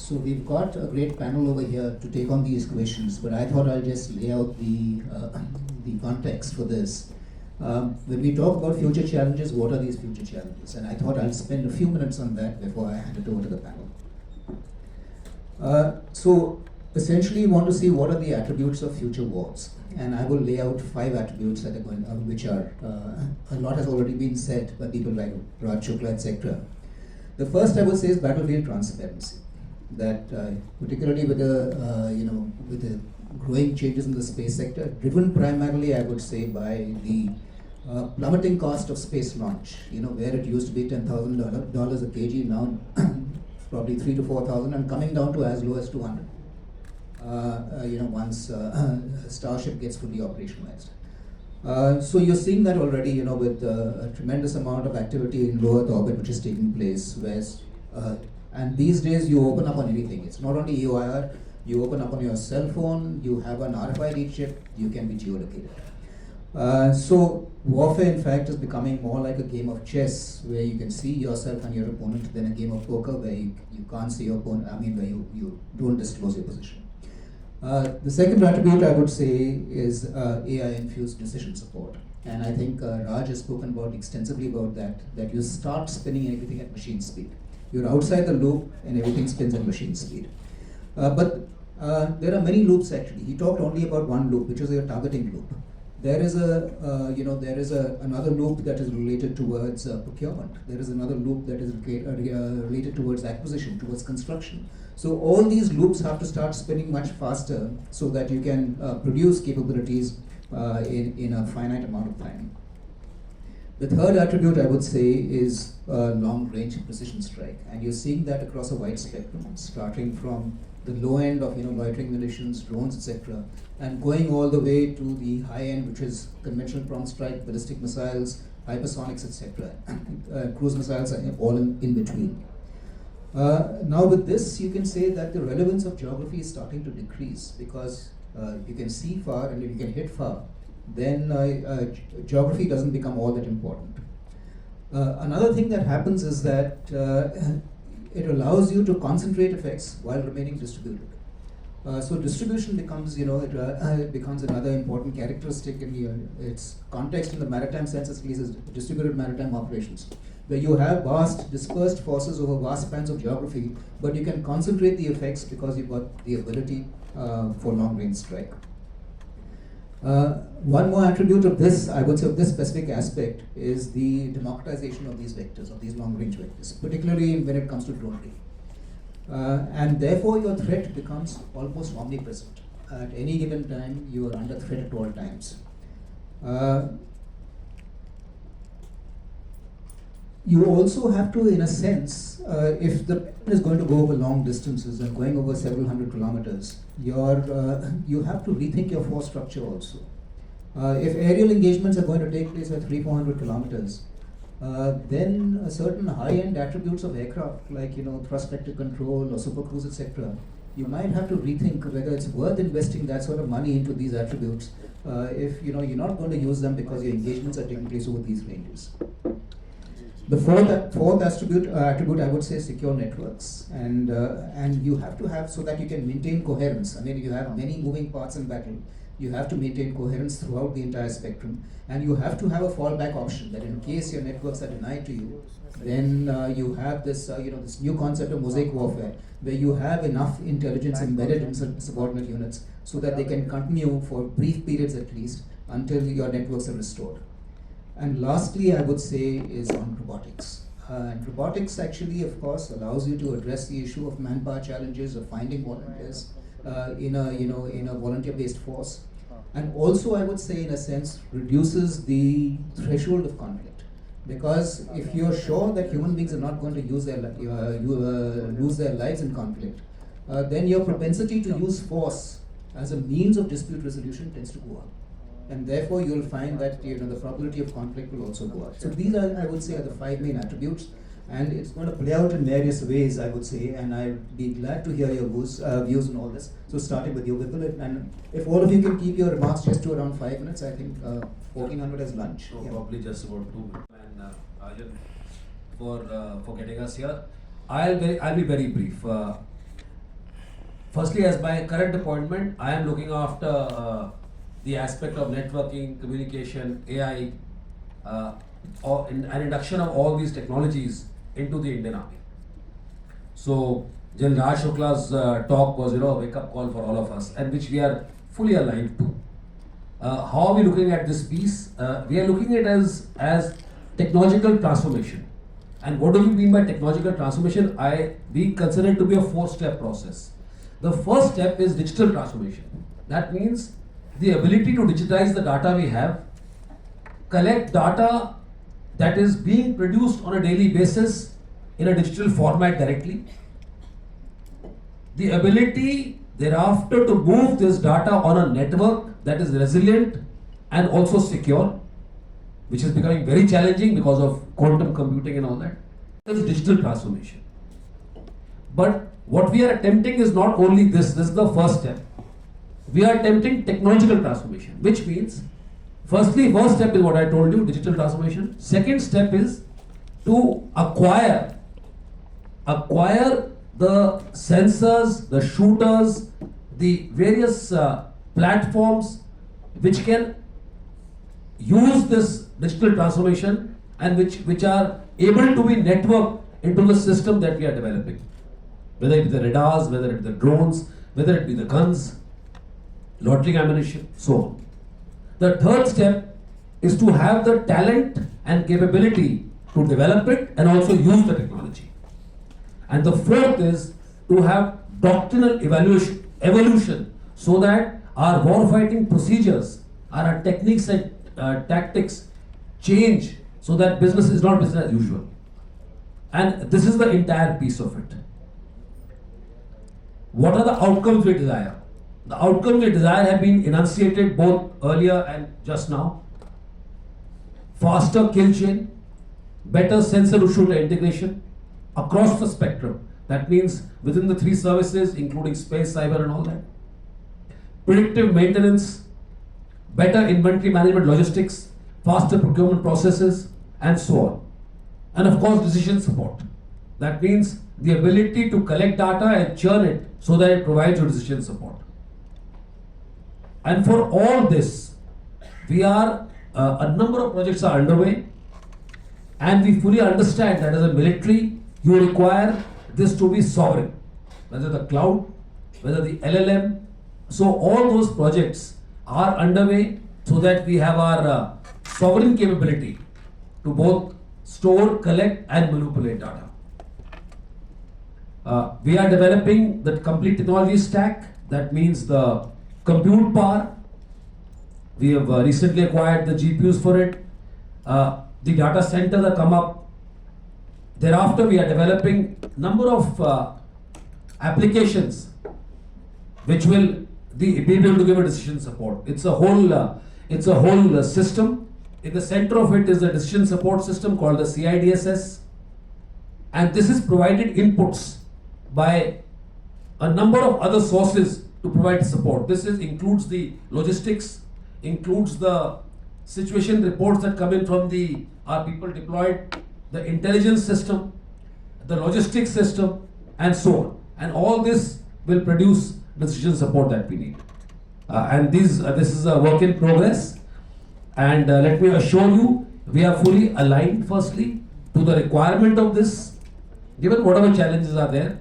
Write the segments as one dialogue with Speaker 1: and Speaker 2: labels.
Speaker 1: So we've got a great panel over here to take on these questions, but I thought I'll just lay out the context for this. When we talk about future challenges, what are these future challenges? And I thought I'll spend a few minutes on that before I hand it over to the panel. So essentially, you want to see what are the attributes of future wars, and I will lay out 5 attributes that are going, which are a lot has already been said by people like Raj Shukla, etc. The first I would say is battlefield transparency. That particularly with the growing changes in the space sector, driven primarily I would say by the plummeting cost of space launch. Where it used to be $10,000 a kg, now probably 3,000 to 4,000, and coming down to as low as 200. Once Starship gets fully operationalized. So you're seeing that already, with a tremendous amount of activity in low Earth orbit which is taking place. And these days you open up on anything. It's not only EOIR, you open up on your cell phone, you have an RFID chip, you can be geolocated. So warfare in fact is becoming more like a game of chess where you can see yourself and your opponent, than a game of poker where you can't see your opponent, where you don't disclose your position. The second attribute I would say is AI-infused decision support. And I think Raj has spoken about extensively about that you start spinning everything at machine speed. You're outside the loop and everything spins at machine speed. But there are many loops actually. He talked only about one loop, which is your targeting loop. There is another loop that is related towards procurement. There is another loop that is related towards acquisition, towards construction. So all these loops have to start spinning much faster so that you can produce capabilities in a finite amount of time. The third attribute I would say is long-range precision strike, and you're seeing that across a wide spectrum, starting from the low end of loitering munitions, drones, etc., and going all the way to the high end, which is conventional prompt strike, ballistic missiles, hypersonics, etc. Cruise missiles are all in between. Now with this, you can say that the relevance of geography is starting to decrease because you can see far, and if you can hit far, then geography doesn't become all that important. Another thing that happens is that it allows you to concentrate effects while remaining distributed. So distribution becomes, it becomes another important characteristic in its context in the maritime sense, at least, is distributed maritime operations, where you have vast dispersed forces over vast spans of geography, but you can concentrate the effects because you've got the ability for long-range strike. One more attribute of this, I would say, of this specific aspect is the democratization of these vectors, of these long-range vectors, particularly when it comes to dronery. And therefore, your threat becomes almost omnipresent. At any given time, you are under threat at all times. You also have to, in a sense, if the plane is going to go over long distances and going over several hundred kilometers, you have to rethink your force structure also. If aerial engagements are going to take place at 300-400 kilometers, then certain high-end attributes of aircraft, like thrust vector control or supercruise, etc., you might have to rethink whether it's worth investing that sort of money into these attributes if you're not going to use them because your engagements are taking place over these ranges. The fourth attribute I would say is secure networks, and you have to have so that you can maintain coherence. You have many moving parts in battle. You have to maintain coherence throughout the entire spectrum, and you have to have a fallback option that in case your networks are denied to you, then you have this this new concept of mosaic warfare, where you have enough intelligence embedded in subordinate units so that they can continue for brief periods at least until your networks are restored. And lastly, I would say is on robotics. And robotics actually, of course, allows you to address the issue of manpower challenges of finding volunteers in a volunteer-based force, and also I would say, in a sense, reduces the threshold of conflict. Because if you're sure that human beings are not going to lose their lives in conflict, then your propensity to use force as a means of dispute resolution tends to go up. And therefore you'll find that the probability of conflict will also go up. So these are, I would say, are the 5 main attributes, and it's going to play out in various ways, I would say, and I'd be glad to hear your views on all this. So starting with you, Vipul, and if all of you can keep your remarks just to around 5 minutes, I think 1400 as lunch.
Speaker 2: So probably just about 2 minutes. And Arjun, for getting us here, I'll be very brief. firstly, as my current appointment, I am looking after the aspect of networking, communication, AI, an induction of all these technologies into the Indian Army. So, General Raj Shukla's talk was, a wake-up call for all of us, and which we are fully aligned to. How are we looking at this piece? We are looking at it as technological transformation. And what do we mean by technological transformation? We consider it to be a 4-step process. The first step is digital transformation. That means the ability to digitize the data we have, collect data that is being produced on a daily basis in a digital format directly, the ability thereafter to move this data on a network that is resilient and also secure, which is becoming very challenging because of quantum computing and all that. That is digital transformation. But what we are attempting is not only this is the first step. We are attempting technological transformation, which means, firstly, first step is what I told you, digital transformation. Second step is to acquire the sensors, the shooters, the various platforms which can use this digital transformation and which are able to be networked into the system that we are developing. Whether it be the radars, whether it be the drones, whether it be the guns, loitering ammunition, so on. The third step is to have the talent and capability to develop it and also use the technology. And the fourth is to have doctrinal evolution so that our warfighting procedures, our techniques and tactics change so that business is not business as usual. And this is the entire piece of it. What are the outcomes we desire? The outcomes we desire have been enunciated both earlier and just now. Faster kill chain, better sensor-to-shooter integration across the spectrum. That means within the 3 services, including space, cyber and all that. Predictive maintenance, better inventory management logistics, faster procurement processes, and so on. And of course, decision support. That means the ability to collect data and churn it so that it provides you decision support. And for all this, we are, a number of projects are underway, and we fully understand that as a military, you require this to be sovereign, whether the cloud, whether the LLM. So all those projects are underway so that we have our sovereign capability to both store, collect and manipulate data. We are developing the complete technology stack. That means the compute power. We have recently acquired the GPUs for it. The data centers that come up. Thereafter, we are developing number of applications which will be able to give a decision support. It's a whole system. In the center of it is a decision support system called the CIDSS, and this is provided inputs by a number of other sources to provide support. This includes the logistics, includes the situation reports that come in from our people deployed, the intelligence system, the logistics system, and so on. And all this will produce decision support that we need. And this is a work in progress. And let me assure you, we are fully aligned, firstly, to the requirement of this, given whatever challenges are there.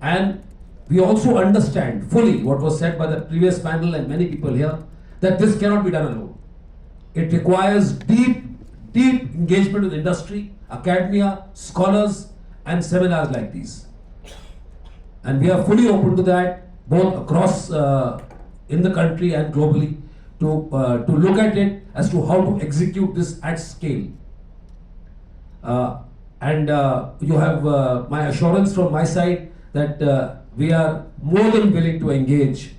Speaker 2: And we also understand fully what was said by the previous panel and many people here, that this cannot be done alone. It requires deep engagement with industry, academia, scholars, and seminars like these. And we are fully open to that, both across in the country and globally, to look at it as to how to execute this at scale. And you have my assurance from my side that we are more than willing to engage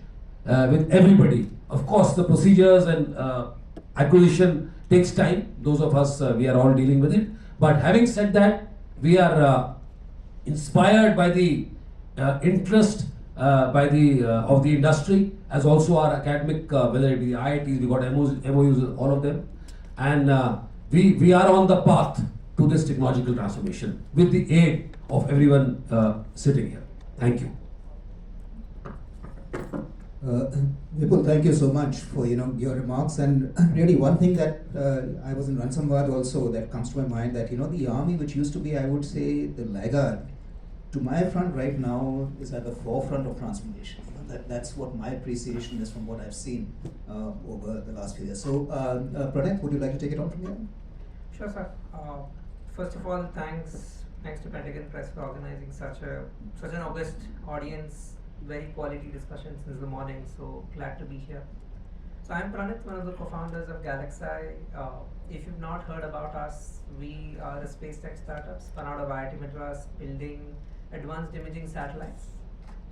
Speaker 2: with everybody. Of course, the procedures and acquisition takes time. Those of us, we are all dealing with it. But having said that, we are inspired by the interest of the industry, as also our academic, whether it be IITs, we got MOUs with all of them. And we are on the path to this technological transformation with the aid of everyone sitting here. Thank you.
Speaker 1: Uh, Vipul, thank you so much for your remarks. And really, one thing that I was in Ransamwad also that comes to my mind, that the army, which used to be, I would say, the laggard, to my front right now is at the forefront of transformation. That's what my appreciation is from what I've seen over the last few years. So, Pranay, would you like to take it on from here?
Speaker 3: Sure, sir. First of all, thanks to Pentagon Press for organizing such an august audience. Very quality discussion since the morning. So glad to be here. So I'm Pranit, one of the co-founders of Galaxy. If you've not heard about us, we are a space tech startup spun out of IIT Madras, building advanced imaging satellites.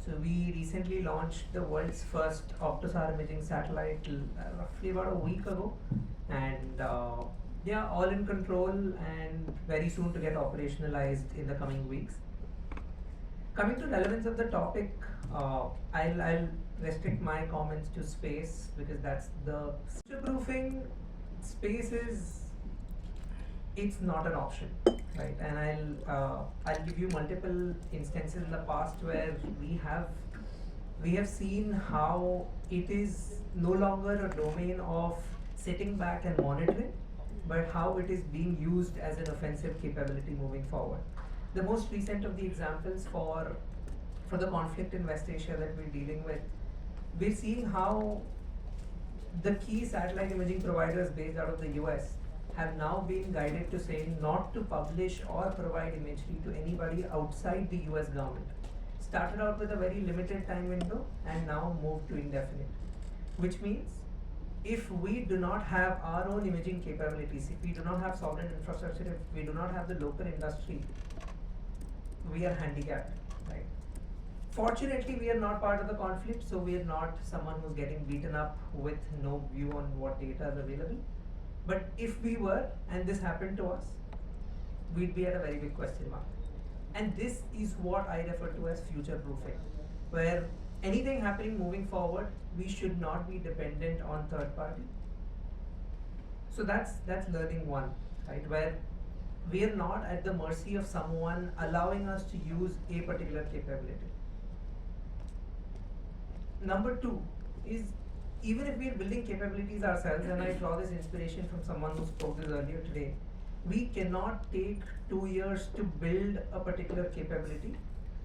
Speaker 3: So we recently launched the world's first Optosar imaging satellite roughly about a week ago, and all in control and very soon to get operationalized in the coming weeks. Coming to relevance of the topic, I'll restrict my comments to space because that's the future-proofing. Space it's not an option, right? And I'll give you multiple instances in the past where we have seen how it is no longer a domain of sitting back and monitoring, but how it is being used as an offensive capability moving forward. The most recent of the examples for the conflict in West Asia that we're dealing with, we're seeing how the key satellite imaging providers based out of the US have now been guided to say not to publish or provide imagery to anybody outside the US government. Started out with a very limited time window and now moved to indefinite, which means if we do not have our own imaging capabilities, if we do not have sovereign infrastructure, if we do not have the local industry, we are handicapped, right? Fortunately, we are not part of the conflict, so we are not someone who's getting beaten up with no view on what data is available. But if we were, and this happened to us, we'd be at a very big question mark. And this is what I refer to as future proofing, where anything happening moving forward, we should not be dependent on third party. So that's learning one, right? Where we are not at the mercy of someone allowing us to use a particular capability. Number two is, even if we are building capabilities ourselves, and I draw this inspiration from someone who spoke this earlier today, we cannot take 2 years to build a particular capability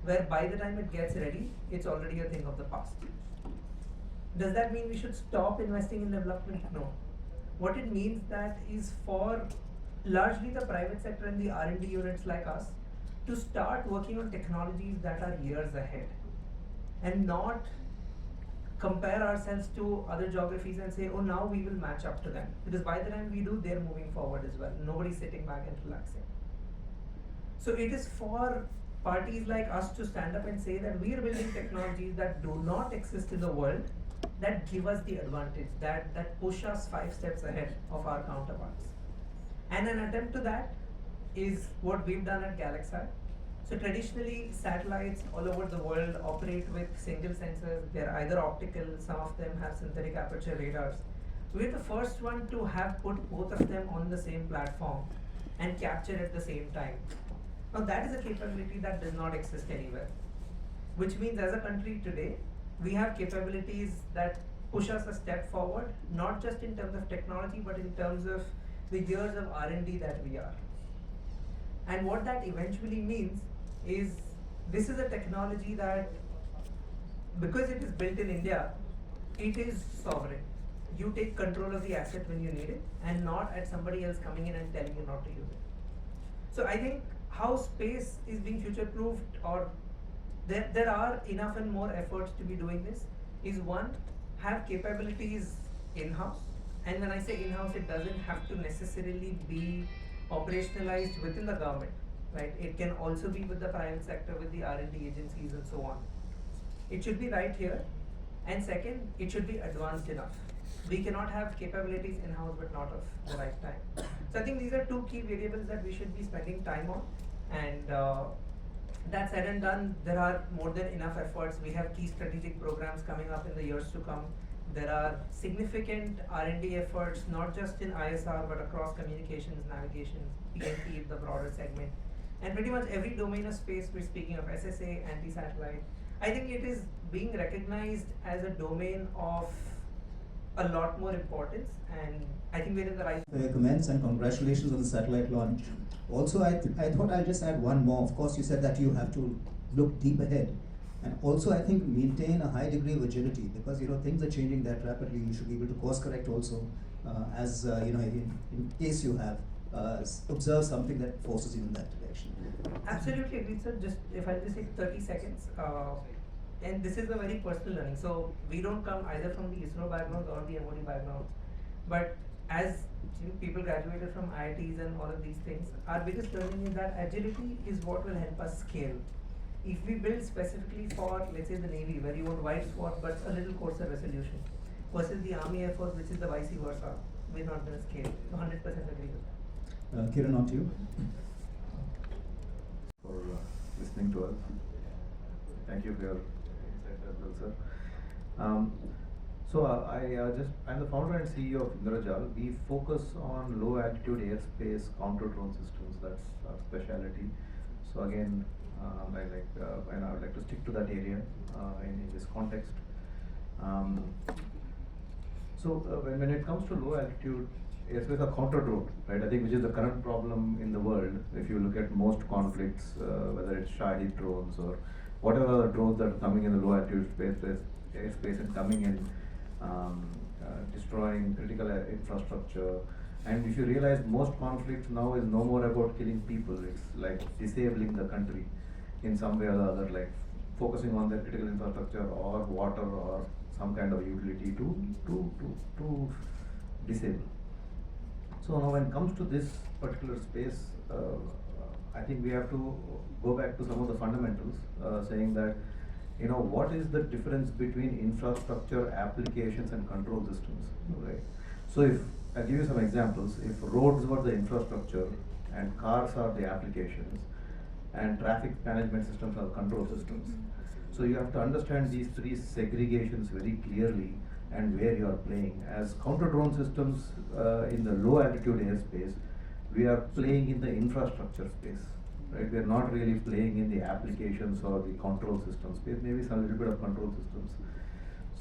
Speaker 3: where by the time it gets ready, it's already a thing of the past. Does that mean we should stop investing in development? No. What it means that is for largely the private sector and the R&D units like us to start working on technologies that are years ahead and not compare ourselves to other geographies and say, oh, now we will match up to them. Because by the time we do, they're moving forward as well. Nobody's sitting back and relaxing. So it is for parties like us to stand up and say that we are building technologies that do not exist in the world, that give us the advantage, that push us 5 steps ahead of our counterparts. And an attempt to that is what we've done at Galaxy. So traditionally, satellites all over the world operate with single sensors. They're either optical, some of them have synthetic aperture radars. We're the first one to have put both of them on the same platform and capture at the same time. Now that is a capability that does not exist anywhere. Which means as a country today, we have capabilities that push us a step forward, not just in terms of technology, but in terms of the years of R&D that we are. And what that eventually means is, this is a technology that, because it is built in India, it is sovereign. You take control of the asset when you need it, and not at somebody else coming in and telling you not to use it. So I think how space is being future-proofed, or there are enough and more efforts to be doing this, is one, have capabilities in-house. And when I say in-house, it doesn't have to necessarily be operationalized within the government, right? It can also be with the private sector, with the R&D agencies and so on. It should be right here. And second, it should be advanced enough. We cannot have capabilities in-house but not of the right time. So I think these are 2 key variables that we should be spending time on. And that said and done, there are more than enough efforts. We have key strategic programs coming up in the years to come. There are significant R&D efforts, not just in ISR, but across communications, navigation, PNT, the broader segment. And pretty much every domain of space, we're speaking of SSA, anti-satellite, I think it is being recognized as a domain of a lot more importance, and I think we're in the right.
Speaker 1: Comments and congratulations on the satellite launch. Also, I thought I'll just add one more. Of course, you said that you have to look deep ahead. And also, I think maintain a high degree of agility because things are changing that rapidly. You should be able to course correct also, as in case you have observe something that forces you in that direction.
Speaker 3: Absolutely agreed, sir. Just if I just take 30 seconds, and this is a very personal learning. So we don't come either from the ISRO backgrounds or the MOD backgrounds, but as people graduated from IITs and all of these things, our biggest learning is that agility is what will help us scale. If we build specifically for, let's say, the Navy, where you want wide swath but a little coarser resolution, versus the Army Air Force, which is the vice versa, we're not going to scale. 100% agree with that.
Speaker 1: Kiran, on to you.
Speaker 4: For listening to us. Thank you for your insight as well, sir. I'm the founder and CEO of India'sWarfighting. We focus on low altitude airspace counter drone systems. That's our specialty. So again, and I would like to stick to that area in this context. When it comes to low altitude airspace or counter drone, right? I think which is the current problem in the world. If you look at most conflicts, whether it's Shahid drones or whatever other drones that are coming in the low altitude airspace and coming in, destroying critical infrastructure. And if you realize most conflicts now is no more about killing people, it's like disabling the country in some way or the other, like focusing on their critical infrastructure or water or some kind of utility to disable. So now when it comes to this particular space, I think we have to go back to some of the fundamentals, saying that, what is the difference between infrastructure, applications and control systems, right? So if I'll give you some examples. If roads were the infrastructure and cars are the applications and traffic management systems are control systems. So you have to understand these three segregations very clearly and where you are playing. As counter drone systems in the low altitude airspace, we are playing in the infrastructure space, right? We are not really playing in the applications or the control system space, maybe some little bit of control systems.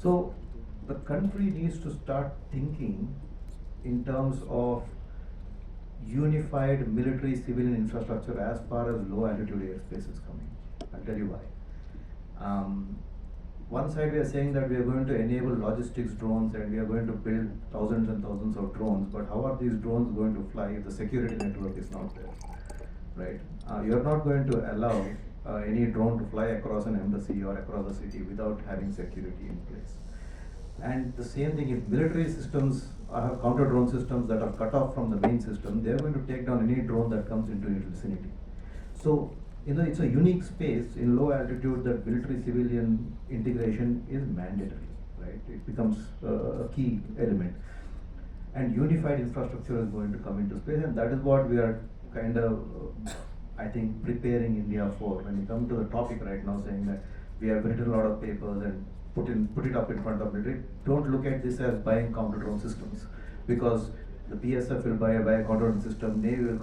Speaker 4: So the country needs to start thinking in terms of unified military civilian infrastructure as far as low altitude airspace is coming. I'll tell you why. One side we are saying that we are going to enable logistics drones and we are going to build thousands and thousands of drones, but how are these drones going to fly if the security network is not there, right? You are not going to allow any drone to fly across an embassy or across a city without having security in place. And the same thing, if military systems have counter drone systems that are cut off from the main system, they are going to take down any drone that comes into its vicinity. So it's a unique space in low altitude that military civilian integration is mandatory, right? It becomes a key element. And unified infrastructure is going to come into space, and that is what we are kind of, I think, preparing India for. When we come to the topic right now, saying that we have written a lot of papers and put it up in front of military, don't look at this as buying counter drone systems, because the BSF will buy a counter drone system, Navy will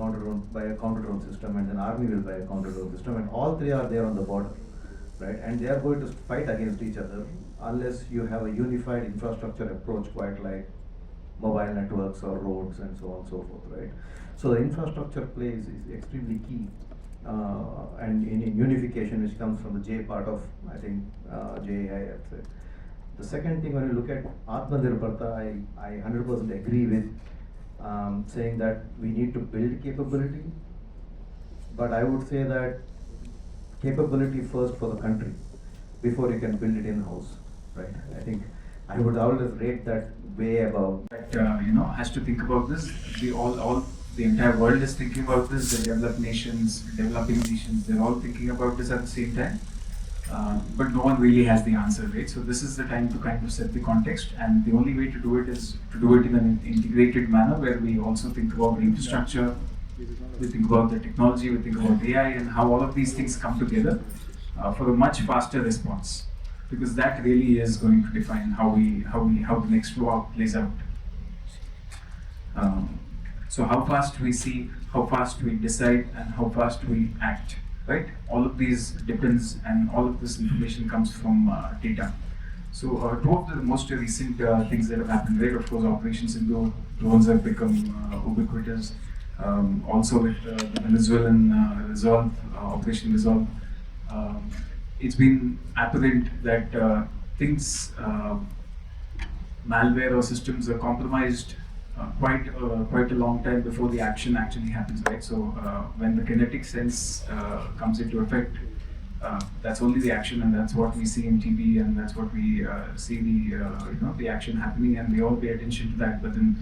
Speaker 4: buy a counter drone system, and then Army will buy a counter drone system, and all three are there on the border, right? And they are going to fight against each other unless you have a unified infrastructure approach, quite like mobile networks or roads and so on and so forth, right? So the infrastructure plays is extremely key, and in unification, which comes from the J part of, I think, JAI, I'd say. The second thing, when you look at Atmanirbharta, I 100% agree with saying that we need to build capability, but I would say that capability first for the country before you can build it in-house, right? I think I would always rate that way above.
Speaker 5: Has to think about this. The entire world is thinking about this. The developed nations, developing nations, they're all thinking about this at the same time. But no one really has the answer, right? So this is the time to kind of set the context, and the only way to do it is to do it in an integrated manner where we also think about the infrastructure, we think about the technology, we think about AI, and how all of these things come together for a much faster response, because that really is going to define how the next war plays out. So how fast we see, how fast we decide, and how fast we act. right? All of these depends, and all of this information comes from data. So two of the most recent things that have happened, right? Of course, operations in drones have become ubiquitous. Also with the Venezuelan Operation Resolve, it's been apparent that things, malware or systems are compromised quite a long time before the action actually happens, right? So when the kinetic sense comes into effect, that's only the action, and that's what we see in TV, and that's what we see the action happening, and we all pay attention to that. But then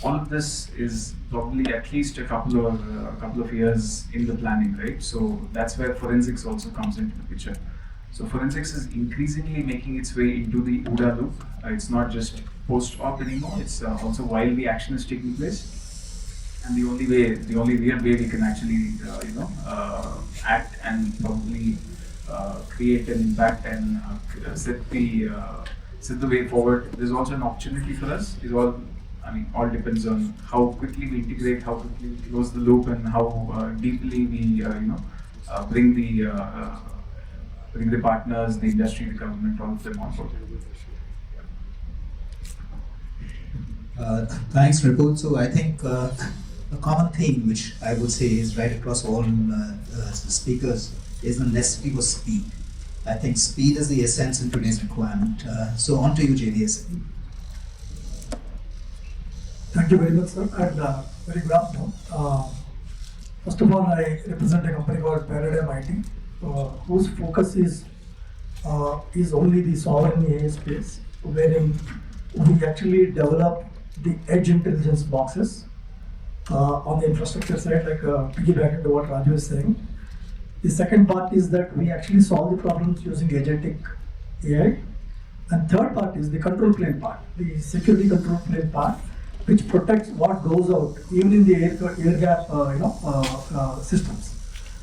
Speaker 5: all of this is probably at least a couple of years in the planning, right? So that's where forensics also comes into the picture. So forensics is increasingly making its way into the OODA loop. It's not just post-op anymore. It's also while the action is taking place. And the only real way we can actually, act and probably create an impact and set the way forward. There's also an opportunity for us. All depends on how quickly we integrate, how quickly we close the loop, and how deeply we, bring the partners, the industry, the government, all of them on board.
Speaker 1: Thanks, Ripple. So I think a common theme, which I would say is right across all speakers, is the necessity for speed. I think speed is the essence in today's requirement. So on to you, JVS.
Speaker 6: Thank you very much, sir, and very good afternoon. First of all, I represent a company called Paradigm IT, whose focus is only the sovereign AI space, wherein we actually develop the edge intelligence boxes on the infrastructure side, like piggyback into what Raju is saying. The second part is that we actually solve the problems using agentic AI. And third part is the control plane part, the security control plane part, which protects what goes out, even in the air gap systems.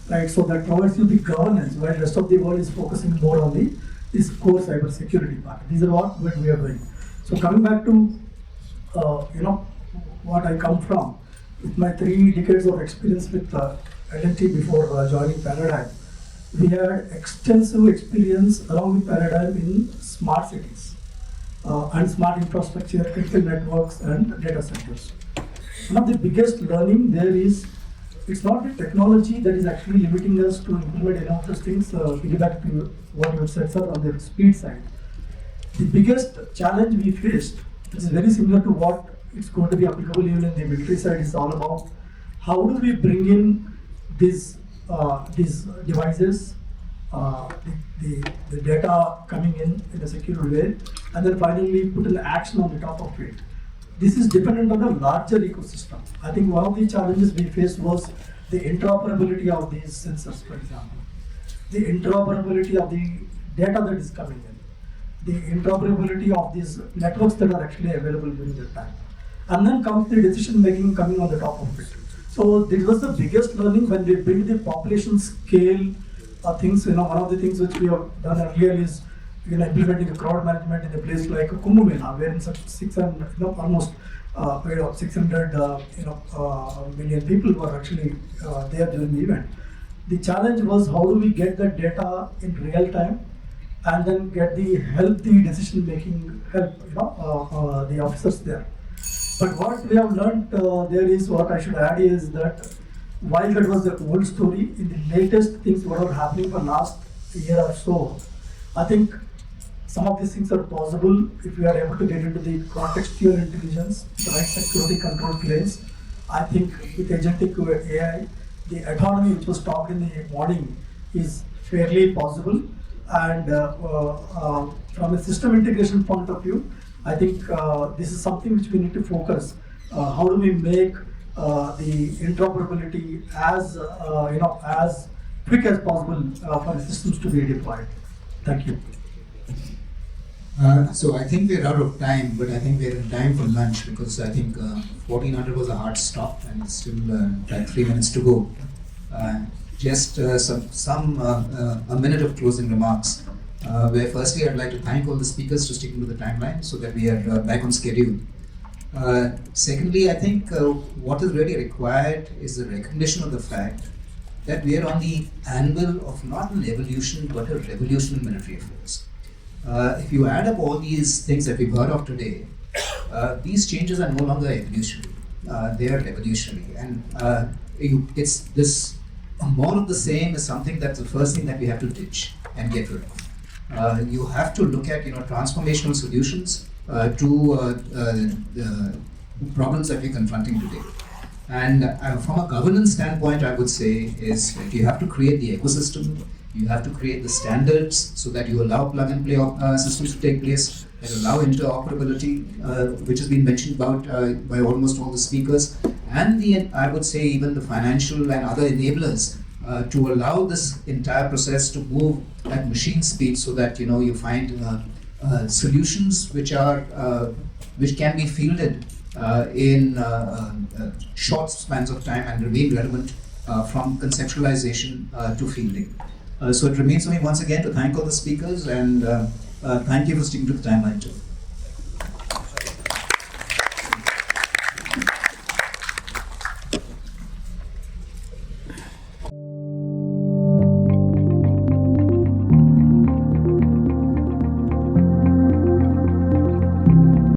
Speaker 6: Right, so that provides you the governance, while the rest of the world is focusing more on this core cyber security part. These are what we are doing. So coming back to what I come from, with my 3 decades of experience with L&T before joining Paradigm, we had extensive experience along with Paradigm in smart cities and smart infrastructure, critical networks, and data centers. One of the biggest learning there is, it's not the technology that is actually limiting us to implement any of those things. Piggyback to what you said, sir, on the speed side. The biggest challenge we faced, which is very similar to what it's going to be applicable even in the military side, is all about how do we bring in these devices, the data coming in a secure way, and then finally put an action on the top of it. This is dependent on a larger ecosystem. I think one of the challenges we faced was the interoperability of these sensors, for example. The interoperability of the data that is coming in. The interoperability of these networks that are actually available during that time. And then comes the decision making coming on the top of it. So this was the biggest learning when we build the population scale things. One of the things which we have done earlier is implementing a crowd management in a place like Kumbh Mela, where in such 600, almost 600 million people were actually there during the event. The challenge was how do we get that data in real time and then get the healthy decision making help the officers there. But what we have learned there is, what I should add is that while that was the old story, in the latest things what are happening for last year or so, I think some of these things are possible if we are able to get into the contextual intelligence, the right security control planes. I think with agentic AI, the autonomy which was talked in the morning is fairly possible. And from a system integration point of view, I think this is something which we need to focus. How do we make the interoperability as as quick as possible for the systems to be deployed? Thank you.
Speaker 1: So I think we're out of time, but I think we're in time for lunch because I think 1400 was a hard stop and it's still like 3 minutes to go. Just a minute of closing remarks. Where firstly I'd like to thank all the speakers for sticking to the timeline so that we are back on schedule. Secondly, I think what is really required is the recognition of the fact that we are on the anvil of not an evolution but a revolution in military affairs. If you add up all these things that we've heard of today, these changes are no longer evolutionary; they are revolutionary, and it's this more of the same is something that's the first thing that we have to ditch and get rid of. You have to look at transformational solutions to the problems that we're confronting today. And from a governance standpoint, I would say is that you have to create the ecosystem, you have to create the standards so that you allow plug and play systems to take place, that allow interoperability, which has been mentioned about by almost all the speakers, and I would say even the financial and other enablers to allow this entire process to move at machine speed, so that you find solutions which can be fielded in short spans of time and remain relevant from conceptualization to fielding. So it remains for me once again to thank all the speakers and thank you for sticking to the timeline too.